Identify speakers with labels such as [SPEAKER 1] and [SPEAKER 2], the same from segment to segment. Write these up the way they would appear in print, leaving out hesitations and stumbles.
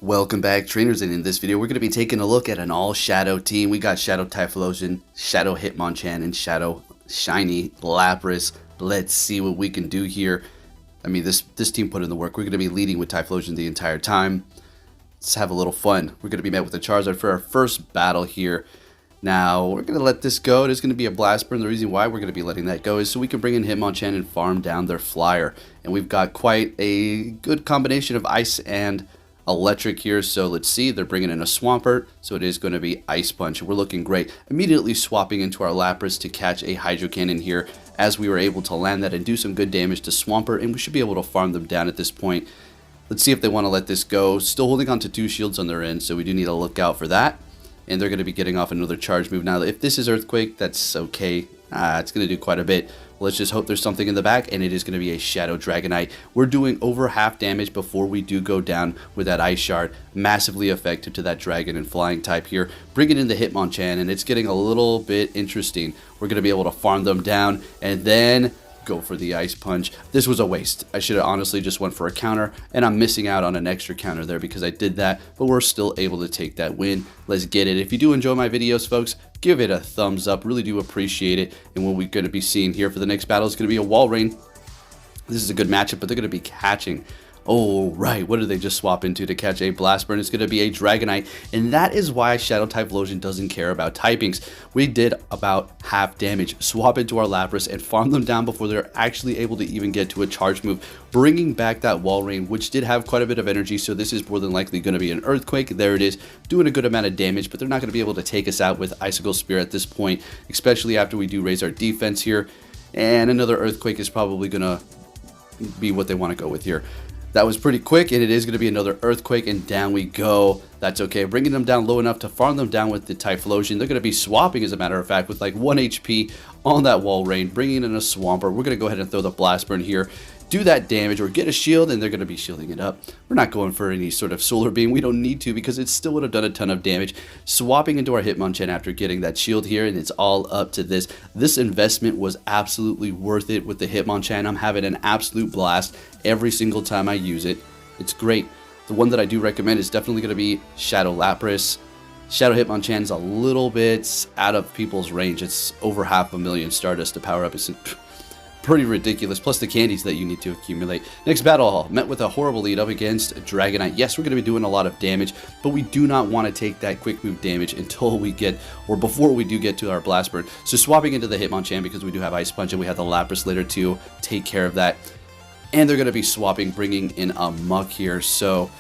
[SPEAKER 1] Welcome back, trainers, and in this video we're going to be taking a look at an all-shadow team. We got Shadow Typhlosion, Shadow Hitmonchan, and Shadow Shiny Lapras. Let's see what we can do here. I mean, this team put in the work. We're going to be leading with Typhlosion the entire time. Let's have a little fun. We're going to be met with a Charizard for our first battle here. Now, we're going to let this go. There's going to be a Blast Burn. The reason why we're going to be letting that go is so we can bring in Hitmonchan and farm down their Flyer. And we've got quite a good combination of Ice and Electric here, so let's see, they're bringing in a Swampert, so it is going to be Ice Punch. We're looking great. Immediately swapping into our Lapras to catch a Hydro Cannon here, as we were able to land that and do some good damage to Swampert, and we should be able to farm them down at this point. Let's see if they want to let this go. Still holding on to 2 shields on their end, so we do need to look out for that. And they're going to be getting off another charge move. Now, if this is Earthquake, that's okay. It's going to do quite a bit. Let's just hope there's something in the back, and it is going to be a Shadow Dragonite. We're doing over half damage before we do go down with that Ice Shard. Massively effective to that Dragon and Flying type here. Bringing in the Hitmonchan, and it's getting a little bit interesting. We're going to be able to farm them down, and then go for the Ice Punch. This was a waste. I should have honestly just went for a counter, and I'm missing out on an extra counter there because I did that, but we're still able to take that win. Let's get it. If you do enjoy my videos, folks, give it a thumbs up. Really do appreciate it. And what we're going to be seeing here for the next battle is going to be a Walrein. This is a good matchup, but they're going to be catching. Oh, right. What did they just swap into to catch a Blast Burn? It's going to be a Dragonite, and that is why Shadow Typhlosion doesn't care about typings. We did about half damage. Swap into our Lapras and farm them down before they're actually able to even get to a charge move, bringing back that Walrein, which did have quite a bit of energy, so this is more than likely going to be an Earthquake. There it is, doing a good amount of damage, but they're not going to be able to take us out with Icicle Spear at this point, especially after we do raise our defense here, and another Earthquake is probably going to be what they want to go with here. That was pretty quick, and it is going to be another Earthquake, and down we go. That's okay. Bringing them down low enough to farm them down with the Typhlosion. They're going to be swapping, as a matter of fact, with like 1 HP on that Walrein, bringing in a Swampert. We're going to go ahead and throw the Blast Burn here, do that damage, or get a shield, and they're going to be shielding it up. We're not going for any sort of Solar Beam. We don't need to because it still would have done a ton of damage. Swapping into our Hitmonchan after getting that shield here, and it's all up to this. This investment was absolutely worth it with the Hitmonchan. I'm having an absolute blast every single time I use it. It's great. The one that I do recommend is definitely going to be Shadow Lapras. Shadow Hitmonchan is a little bit out of people's range. It's over 500,000 Stardust to power up. It's pretty ridiculous, plus the candies that you need to accumulate. Next battle, met with a horrible lead up against Dragonite. Yes, we're going to be doing a lot of damage, but we do not want to take that quick move damage until we get, or before we do get to our Blast Burn. So swapping into the Hitmonchan because we do have Ice Punch and we have the Lapras later to take care of that. And they're going to be swapping, bringing in a Muck here. So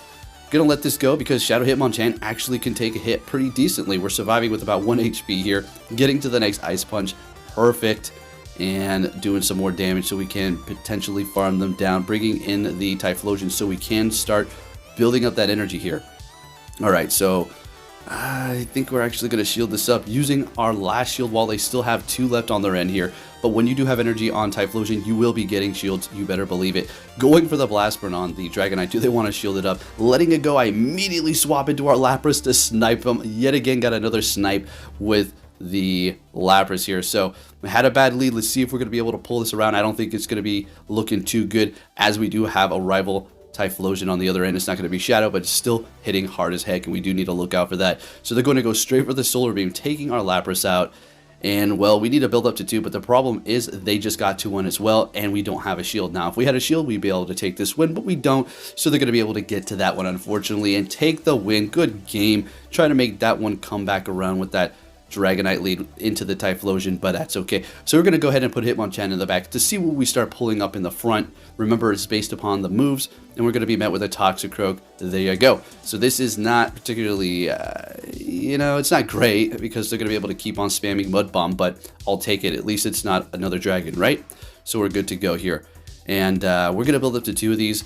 [SPEAKER 1] gonna let this go because Shadow Hitmonchan actually can take a hit pretty decently. We're surviving with about 1 HP here, getting to the next Ice Punch. Perfect. And doing some more damage so we can potentially farm them down, bringing in the Typhlosion so we can start building up that energy here. Alright, so I think we're actually going to shield this up using our last shield while they still have 2 left on their end here. But when you do have energy on Typhlosion, you will be getting shields, you better believe it. Going for the Blast Burn on the Dragonite, do they want to shield it up? Letting it go, I immediately swap into our Lapras to snipe them. Yet again, got another snipe with the Lapras here. So we had a bad lead. Let's see if we're going to be able to pull this around. I don't think it's going to be looking too good, as we do have a rival Typhlosion on the other end. It's not going to be Shadow, but it's still hitting hard as heck, and we do need to look out for that. So they're going to go straight for the Solar Beam, taking our Lapras out. And, well, we need to build up to 2, but the problem is they just got to 1 as well, and we don't have a shield. Now, if we had a shield, we'd be able to take this win, but we don't, so they're going to be able to get to that one, unfortunately, and take the win. Good game. Trying to make that one come back around with that Dragonite lead into the Typhlosion, but that's okay. So we're going to go ahead and put Hitmonchan in the back to see what we start pulling up in the front. Remember, it's based upon the moves, and we're going to be met with a Toxicroak. There you go. So this is not particularly, it's not great because they're going to be able to keep on spamming Mud Bomb, but I'll take it. At least it's not another dragon, right? So we're good to go here. And we're going to build up to 2 of these.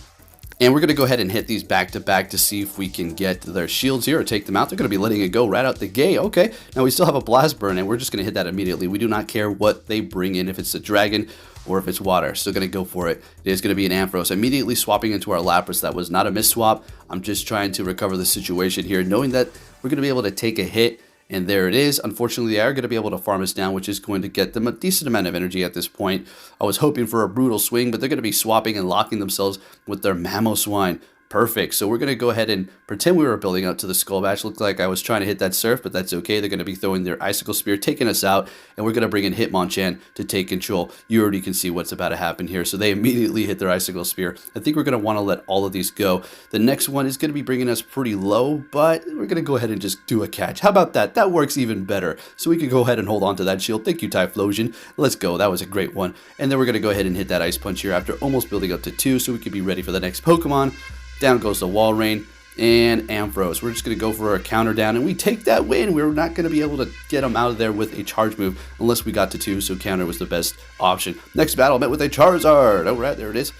[SPEAKER 1] And we're going to go ahead and hit these back to back to see if we can get their shields here or take them out. They're going to be letting it go right out the gate. Okay, now we still have a Blast Burn, and we're just going to hit that immediately. We do not care what they bring in, if it's a dragon or if it's water. Still going to go for it. It is going to be an Ampharos. Immediately swapping into our Lapras. That was not a miss swap. I'm just trying to recover the situation here, knowing that we're going to be able to take a hit. And there it is. Unfortunately, they are going to be able to farm us down, which is going to get them a decent amount of energy at this point. I was hoping for a brutal swing, but they're going to be swapping and locking themselves with their Mamoswine. Perfect. So we're going to go ahead and pretend we were building up to the Skull Bash. Looked like I was trying to hit that Surf, but that's okay. They're going to be throwing their Icicle Spear, taking us out, and we're going to bring in Hitmonchan to take control. You already can see what's about to happen here. So they immediately hit their Icicle Spear. I think we're going to want to let all of these go. The next one is going to be bringing us pretty low, but we're going to go ahead and just do a catch. How about that? That works even better. So we can go ahead and hold on to that shield. Thank you, Typhlosion. Let's go. That was a great one. And then we're going to go ahead and hit that Ice Punch here after almost building up to 2, so we can be ready for the next Pokemon. Down goes the Walrein and Ampharos. We're just going to go for a counter down, and we take that win. We're not going to be able to get them out of there with a charge move unless we got to 2, so counter was the best option. Next battle met with a Charizard. All right, there it is.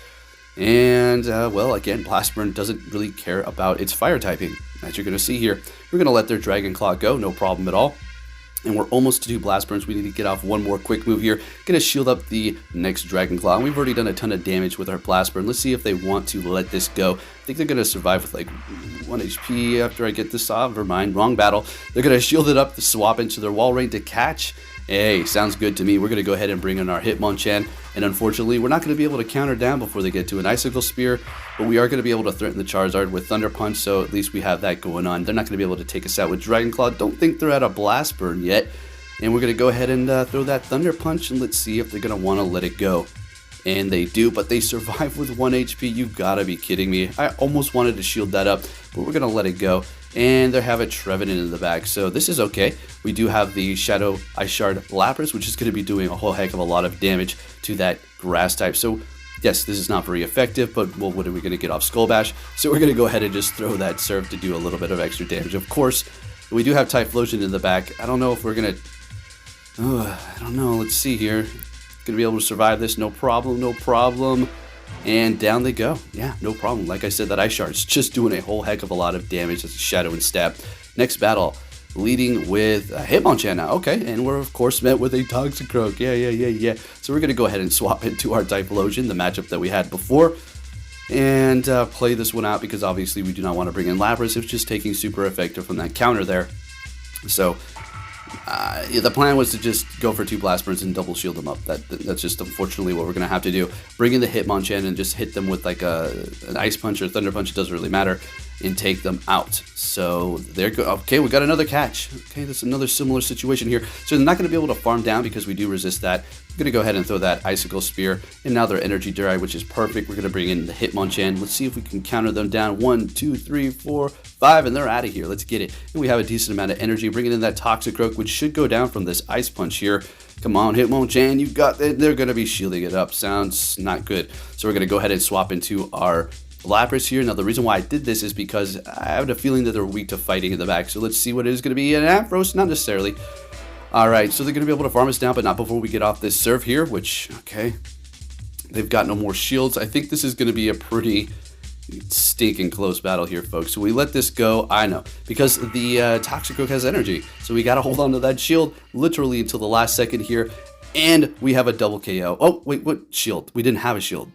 [SPEAKER 1] And, well, again, Blastburn doesn't really care about its fire typing, as you're going to see here. We're going to let their Dragon Claw go, no problem at all. And we're almost to 2 Blast Burns. We need to get off one more quick move here. Going to shield up the next Dragon Claw. And we've already done a ton of damage with our Blast Burn. Let's see if they want to let this go. I think they're going to survive with like 1 HP after I get this off. Never mind, wrong battle. They're going to shield it up to swap into their Walrein to catch. Hey, sounds good to me. We're going to go ahead and bring in our Hitmonchan. And unfortunately, we're not going to be able to counter down before they get to an Icicle Spear. But we are going to be able to threaten the Charizard with Thunder Punch. So at least we have that going on. They're not going to be able to take us out with Dragon Claw. Don't think they're at a Blast Burn yet. And we're going to go ahead and throw that Thunder Punch, and let's see if they're going to want to let it go. And they do, but they survive with 1 HP. You gotta be kidding me. I almost wanted to shield that up, but we're going to let it go. And they have a Trevenant in the back, so this is okay. We do have the Shadow Ice Shard Lapras, which is going to be doing a whole heck of a lot of damage to that Grass type. So yes, this is not very effective, but well, what are we going to get off Skull Bash? So we're going to go ahead and just throw that Surf to do a little bit of extra damage. Of course, we do have Typhlosion in the back. I don't know if we're going to... I don't know. Let's see here. Gonna be able to survive this. No problem. No problem. And down they go. Yeah, no problem. Like I said, that Ice Shard's just doing a whole heck of a lot of damage as a Shadow and Stab. Next battle, leading with Hitmonchan now. Okay, and we're of course met with a Toxicroak. Yeah. So we're gonna go ahead and swap into our Typhlosion, the matchup that we had before, and play this one out because obviously we do not want to bring in Lapras. It's just taking super effective from that counter there. So yeah, the plan was to just go for 2 Blast Burns and double shield them up. That's just unfortunately what we're going to have to do. Bring in the Hitmonchan and just hit them with like an Ice Punch or Thunder Punch, it doesn't really matter, and take them out. So there go. Okay, we got another catch. Okay, that's another similar situation here. So they're not going to be able to farm down because we do resist that. I'm going to go ahead and throw that Icicle Spear, and now their Energy Dry, which is perfect. We're going to bring in the Hitmonchan. Let's see if we can counter them down. 1, 2, 3, 4, 5, and they're out of here. Let's get it. And we have a decent amount of energy, bringing in that Toxicroak, which should go down from this Ice Punch here. Come on, Hitmonchan, you got it. They're going to be shielding it up. Sounds not good. So we're going to go ahead and swap into our Lapras here. Now, the reason why I did this is because I have a feeling that they're weak to fighting in the back. So let's see what it is going to be. An Ampharos, not necessarily. Alright, so they're going to be able to farm us down, but not before we get off this Surf here, which, okay. They've got no more shields. I think this is going to be a pretty stinking close battle here, folks. So we let this go, I know, because the Toxicroak has energy. So we got to hold on to that shield literally until the last second here. And we have a double KO. Oh, wait, what shield? We didn't have a shield.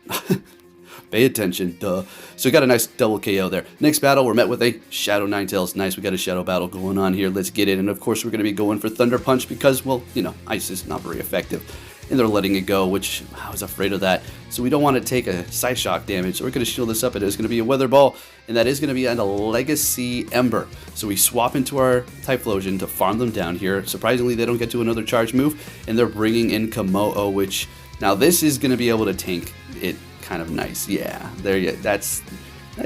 [SPEAKER 1] Pay attention, duh. So we got a nice double KO there. Next battle, we're met with a Shadow Ninetales. Nice, we got a Shadow battle going on here. Let's get it. And of course, we're going to be going for Thunder Punch because, well, you know, Ice is not very effective. And they're letting it go, which I was afraid of that. So we don't want to take a Side Shock damage. So we're going to shield this up. It is going to be a Weather Ball, and that is going to be on a Legacy Ember. So we swap into our Typhlosion to farm them down here. Surprisingly, they don't get to another charge move, and they're bringing in Komodo, which now this is going to be able to tank it kind of nice. Yeah, there you that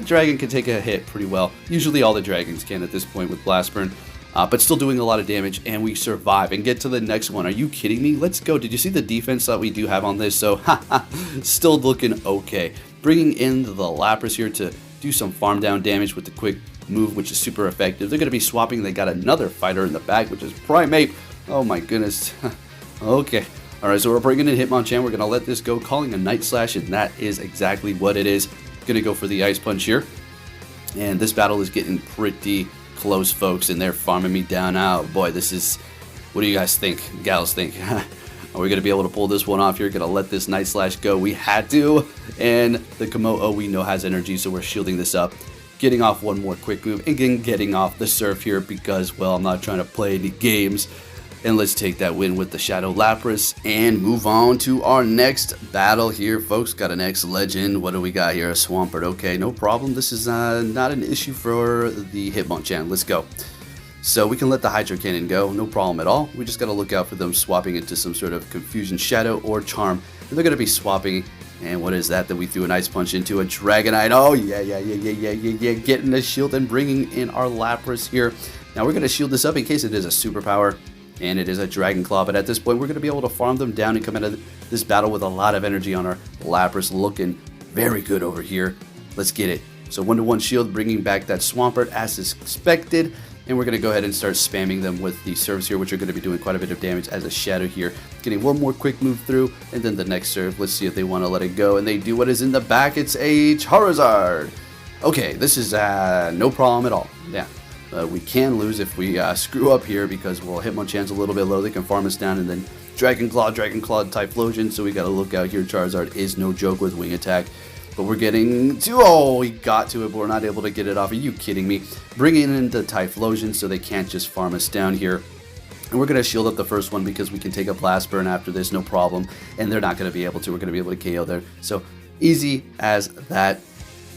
[SPEAKER 1] dragon can take a hit pretty well. Usually all the dragons can at this point with Blast Burn. But still doing a lot of damage, and we survive and get to the next one. Are you kidding me? Let's go. Did you see the defense that we do have on this? So, still looking okay. Bringing in the Lapras here to do some farm down damage with the quick move, which is super effective. They're going to be swapping. They got another fighter in the back, which is Primate. Oh my goodness. Okay. All right, so we're bringing in Hitmonchan. We're going to let this go, calling a Night Slash, and that is exactly what it is. Going to go for the Ice Punch here. And this battle is getting pretty close, folks, and they're farming me down. Oh boy, this is, what do you guys think, gals think? Are we going to be able to pull this one off here? Going to let this Night Slash go. We had to, and the Komodo we know has energy, so we're shielding this up, getting off one more quick move, and getting off the Surf here because, well, I'm not trying to play any games. And let's take that win with the Shadow Lapras and move on to our next battle here, folks. Got an X-Legend. What do we got here? A Swampert. Okay, no problem. This is not an issue for the Hitmonchan. Let's go. So we can let the Hydro Cannon go. No problem at all. We just got to look out for them swapping into some sort of Confusion Shadow or Charm. And they're going to be swapping. And what is that we threw an Ice Punch into? A Dragonite. Oh, yeah. Getting a shield and bringing in our Lapras here. Now we're going to shield this up in case it is a superpower. And it is a Dragon Claw, but at this point we're going to be able to farm them down and come into this battle with a lot of energy on our Lapras, looking very good over here. Let's get it. So 1-to-1 shield, bringing back that Swampert as expected, and we're going to go ahead and start spamming them with the serves here, which are going to be doing quite a bit of damage as a Shadow here. Getting one more quick move through, and then the next serve. Let's see if they want to let it go, and they do. What is in the back? It's a Charizard. Okay, this is no problem at all. Yeah. We can lose if we screw up here because, well, Hitmonchan's a little bit low. They can farm us down, and then Dragon Claw, Typhlosion. So we got to look out here. Charizard is no joke with Wing Attack. But we're getting to, oh, we got to it, but we're not able to get it off. Are you kidding me? Bringing in the Typhlosion so they can't just farm us down here. And we're going to shield up the first one because we can take a Blast Burn after this, no problem. And they're not going to be able to. We're going to be able to KO there. So easy as that.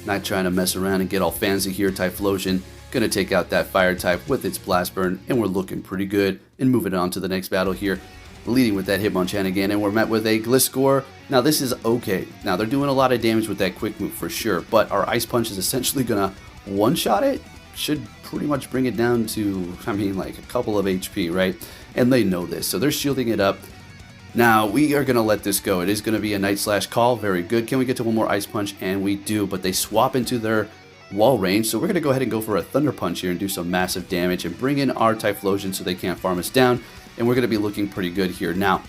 [SPEAKER 1] Not trying to mess around and get all fancy here. Typhlosion going to take out that Fire type with its Blast Burn, and we're looking pretty good. And moving on to the next battle here, leading with that Hitmonchan again, and we're met with a Gliscor. Now this is okay. Now they're doing a lot of damage with that quick move for sure, but our Ice Punch is essentially going to one-shot it. Should pretty much bring it down to, I mean, like a couple of HP, right? And they know this, so they're shielding it up. Now, we are going to let this go. It is going to be a Night/Call. Very good. Can we get to one more Ice Punch? And we do, but they swap into their wall range, so we're going to go ahead and go for a Thunder Punch here and do some massive damage and bring in our Typhlosion so they can't farm us down, and we're going to be looking pretty good here. Now,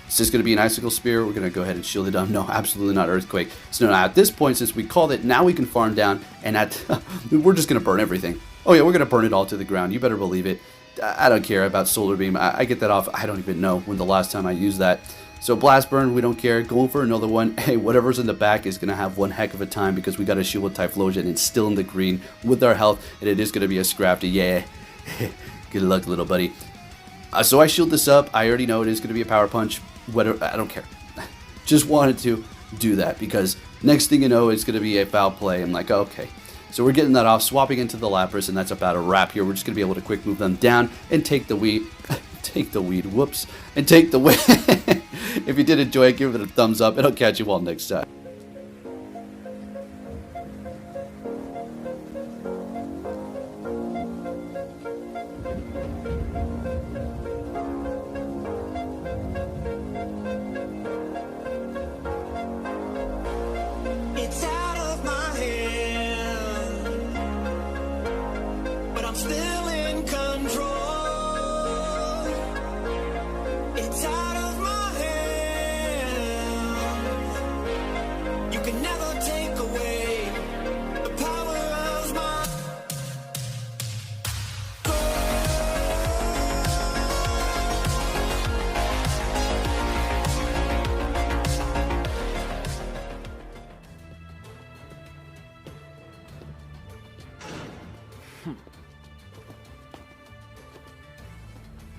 [SPEAKER 1] is this going to be an Icicle Spear? We're going to go ahead and shield it up. No, absolutely not Earthquake. So now at this point, since we called it, now we can farm down, and we're just going to burn everything. Oh yeah, we're going to burn it all to the ground. You better believe it. I don't care about Solar Beam. I get that off. I don't even know when the last time I used that. So Blast Burn, we don't care. Going for another one. Hey, whatever's in the back is going to have one heck of a time because we got a shield with Typhlosion and it's still in the green with our health. And it is going to be a Scrafty. Yeah. Good luck, little buddy. So I shield this up. I already know it is going to be a Power Punch. Whatever. I don't care. Just wanted to do that because next thing you know, it's going to be a foul play. I'm like, okay. So we're getting that off, swapping into the Lapras, and that's about a wrap here. We're just going to be able to quick move them down and take the weed. Whoops. And take the win. If you did enjoy it, give it a thumbs up, and I'll catch you all next time.
[SPEAKER 2] It's out of my hand, but I'm still in control. It's out of my hand. You can never take away the power of my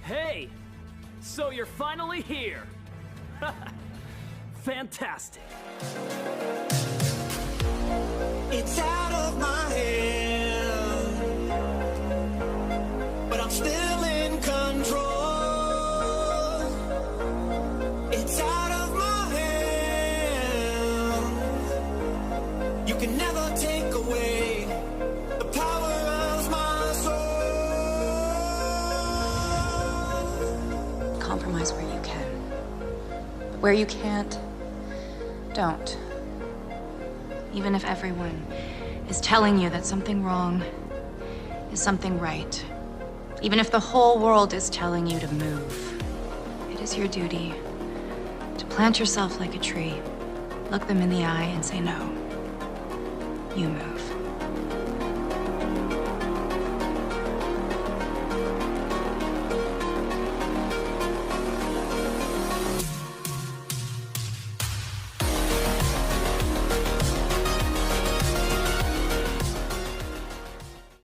[SPEAKER 3] Hey! So you're finally here! Fantastic!
[SPEAKER 2] It's out of my hand, but I'm still in control. It's out of my hand. You can never take away the power of my soul.
[SPEAKER 4] Compromise where you can. But where you can't, don't. Even if everyone is telling you that something wrong is something right. Even if the whole world is telling you to move. It is your duty to plant yourself like a tree, look them in the eye and say no. You move.